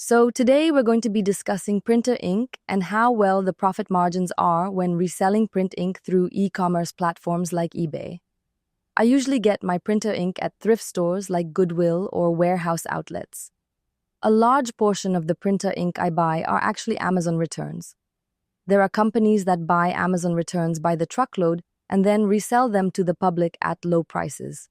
So today we're going to be discussing printer ink and how well the profit margins are when reselling print ink through e-commerce platforms like eBay. I usually get my printer ink at thrift stores like Goodwill or warehouse outlets. A large portion of the printer ink I buy are actually Amazon returns. There are companies that buy Amazon returns by the truckload and then resell them to the public at low prices.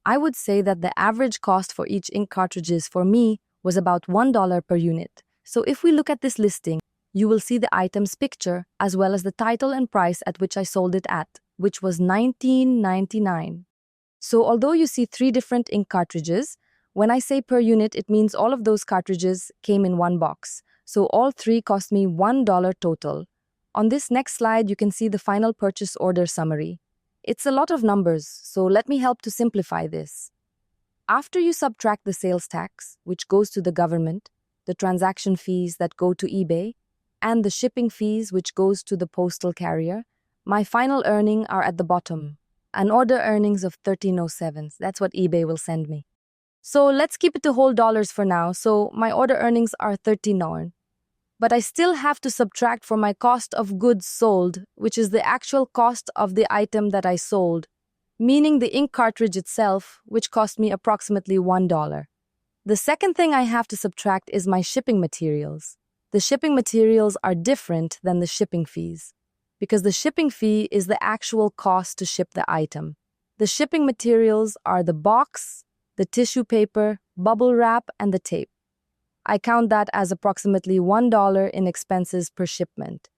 I would say that the average cost for each ink cartridges for me was about $1 per unit. So if we look at this listing, you will see the item's picture as well as the title and price at which I sold it at, which was $19.99. So although you see 3 different ink cartridges, when I say per unit, it means all of those cartridges came in one box. So all 3 cost me $1 total. On this next slide, you can see the final purchase order summary. It's a lot of numbers, so let me help to simplify this. After you subtract the sales tax, which goes to the government, the transaction fees that go to eBay, and the shipping fees which goes to the postal carrier, my final earnings are at the bottom. An order earnings of $13.07. That's what eBay will send me. So let's keep it to whole dollars for now. So my order earnings are $13. But I still have to subtract for my cost of goods sold, which is the actual cost of the item that I sold, meaning the ink cartridge itself, which cost me approximately $1. The second thing I have to subtract is my shipping materials. The shipping materials are different than the shipping fees, because the shipping fee is the actual cost to ship the item. The shipping materials are the box, the tissue paper, bubble wrap, and the tape. I count that as approximately $1 in expenses per shipment.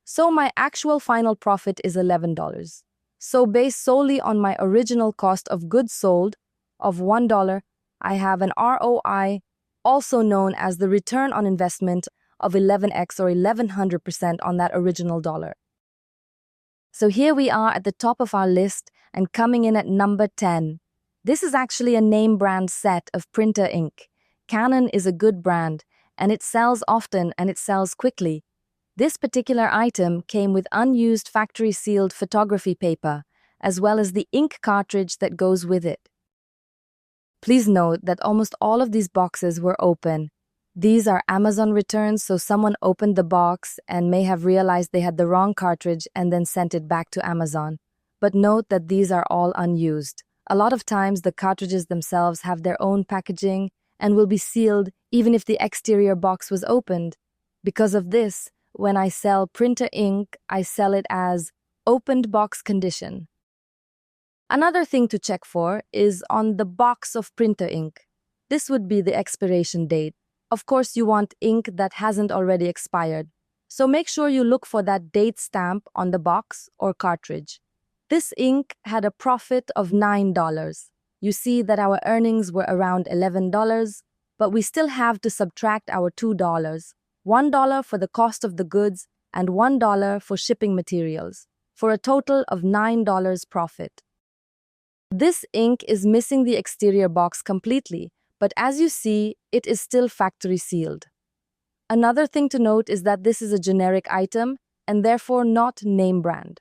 So my actual final profit is $11. So based solely on my original cost of goods sold of $1, I have an ROI, also known as the return on investment, of 11x or 1100% on that original dollar. So here we are at the top of our list and coming in at number 10. This is actually a name brand set of printer ink. Canon is a good brand, and it sells often and it sells quickly. This particular item came with unused factory-sealed photography paper, as well as the ink cartridge that goes with it. Please note that almost all of these boxes were open. These are Amazon returns, so someone opened the box and may have realized they had the wrong cartridge and then sent it back to Amazon. But note that these are all unused. A lot of times the cartridges themselves have their own packaging and will be sealed even if the exterior box was opened. Because of this, when I sell printer ink, I sell it as opened box condition. Another thing to check for is on the box of printer ink. This would be the expiration date. Of course, you want ink that hasn't already expired. So make sure you look for that date stamp on the box or cartridge. This ink had a profit of $9. You see that our earnings were around $11, but we still have to subtract our $2, $1 for the cost of the goods and $1 for shipping materials, for a total of $9 profit. This ink is missing the exterior box completely, but as you see, it is still factory sealed. Another thing to note is that this is a generic item and therefore not name brand.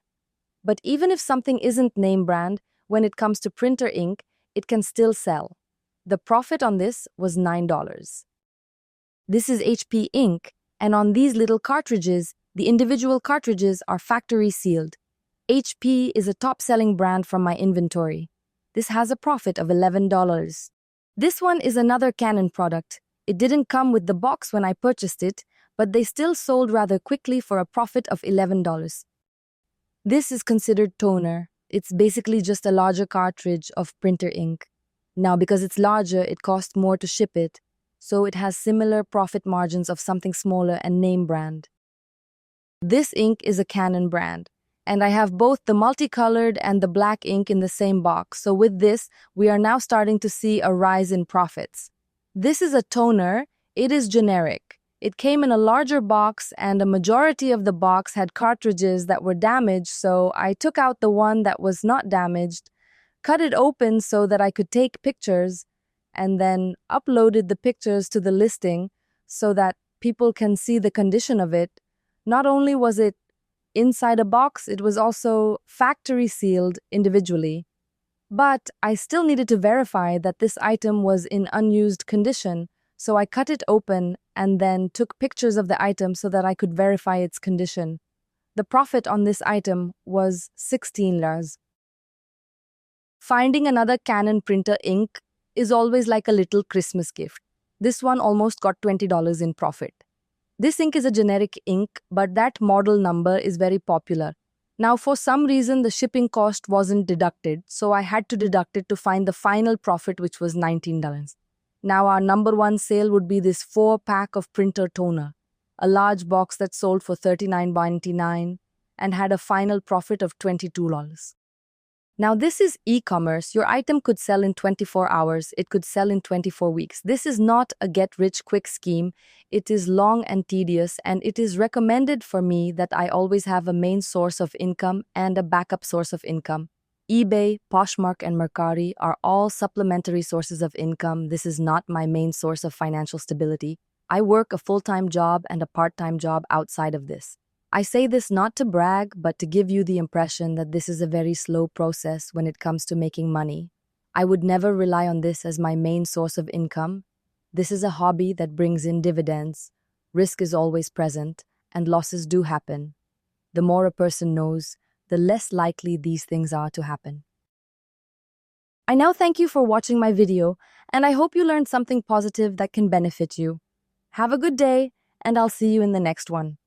But even if something isn't name brand, when it comes to printer ink, it can still sell. The profit on this was $9. This is HP ink, and on these little cartridges, the individual cartridges are factory sealed. HP is a top-selling brand from my inventory. This has a profit of $11. This one is another Canon product. It didn't come with the box when I purchased it, but they still sold rather quickly for a profit of $11. This is considered toner. It's basically just a larger cartridge of printer ink. Now, because it's larger, it costs more to ship it, so it has similar profit margins of something smaller and name brand. This ink is a Canon brand, and I have both the multicolored and the black ink in the same box. So with this, we are now starting to see a rise in profits. This is a toner. It is generic. It came in a larger box, and a majority of the box had cartridges that were damaged, so I took out the one that was not damaged, cut it open so that I could take pictures, and then uploaded the pictures to the listing so that people can see the condition of it. Not only was it inside a box, it was also factory sealed individually. But I still needed to verify that this item was in unused condition, So I cut it open and then took pictures of the item so that I could verify its condition. The profit on this item was 16 liras. Finding another Canon printer ink is always like a little Christmas gift. This one almost got $20 in profit. This ink is a generic ink, but that model number is very popular. Now, for some reason, the shipping cost wasn't deducted, so I had to deduct it to find the final profit, which was $19. Now, our number one sale would be this 4-pack of printer toner, a large box that sold for $39.99 and had a final profit of $22. Now, this is e-commerce. Your item could sell in 24 hours. It could sell in 24 weeks. This is not a get-rich-quick scheme. It is long and tedious, and it is recommended for me that I always have a main source of income and a backup source of income. eBay, Poshmark, and Mercari are all supplementary sources of income. This is not my main source of financial stability. I work a full-time job and a part-time job outside of this. I say this not to brag, but to give you the impression that this is a very slow process when it comes to making money. I would never rely on this as my main source of income. This is a hobby that brings in dividends. Risk is always present, and losses do happen. The more a person knows, the less likely these things are to happen. I now thank you for watching my video, and I hope you learned something positive that can benefit you. Have a good day, and I'll see you in the next one.